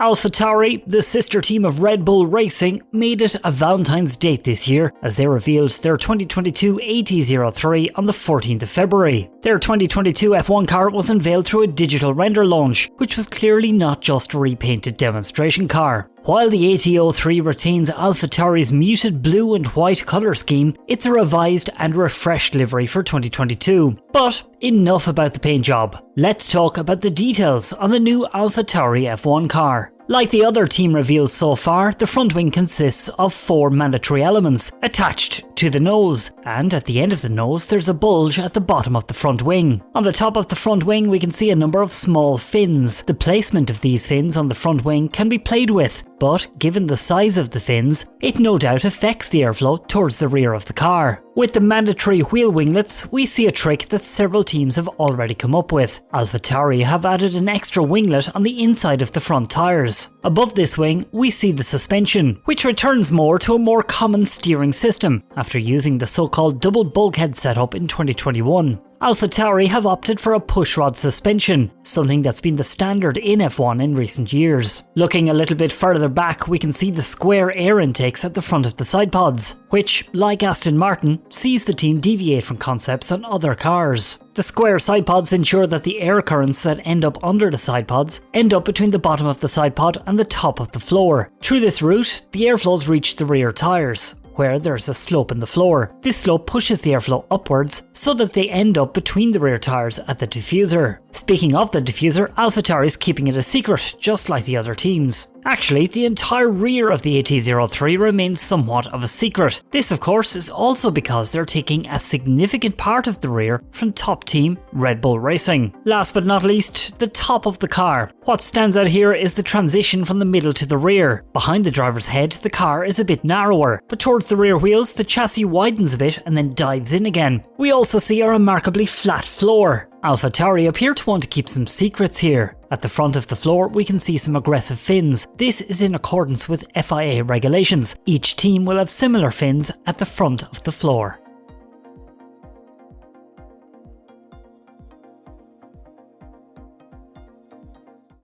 Alphatauri, the sister team of Red Bull Racing, made it a Valentine's date this year as they revealed their 2022 AT03 on the 14th of February. Their 2022 F1 car was unveiled through a digital render launch, which was clearly not just a repainted demonstration car. While the AT03 retains Alphatauri's muted blue and white colour scheme, it's a revised and refreshed livery for 2022. But enough about the paint job. Let's talk about the details on the new Alphatauri F1 car. Like the other team reveals so far, the front wing consists of 4 mandatory elements attached to the nose, and at the end of the nose there's a bulge at the bottom of the front wing. On the top of the front wing we can see a number of small fins. The placement of these fins on the front wing can be played with, but given the size of the fins, it no doubt affects the airflow towards the rear of the car. With the mandatory wheel winglets, we see a trick that several teams have already come up with. Alphatauri have added an extra winglet on the inside of the front tyres. Above this wing, we see the suspension, which returns more to a more common steering system after using the so-called double bulkhead setup in 2021. Alphatauri have opted for a pushrod suspension, something that's been the standard in F1 in recent years. Looking a little bit further back, we can see the square air intakes at the front of the side pods, which, like Aston Martin, sees the team deviate from concepts on other cars. The square side pods ensure that the air currents that end up under the side pods end up between the bottom of the side pod and the top of the floor. Through this route, the airflows reach the rear tyres, where there's a slope in the floor. This slope pushes the airflow upwards so that they end up between the rear tyres at the diffuser. Speaking of the diffuser, Alphatauri is keeping it a secret, just like the other teams. Actually, the entire rear of the AT03 remains somewhat of a secret. This of course is also because they're taking a significant part of the rear from top team Red Bull Racing. Last but not least, the top of the car. What stands out here is the transition from the middle to the rear. Behind the driver's head, the car is a bit narrower, but towards the rear wheels, the chassis widens a bit and then dives in again. We also see a remarkably flat floor. Alphatauri appear to want to keep some secrets here. At the front of the floor we can see some aggressive fins. This is in accordance with FIA regulations. Each team will have similar fins at the front of the floor.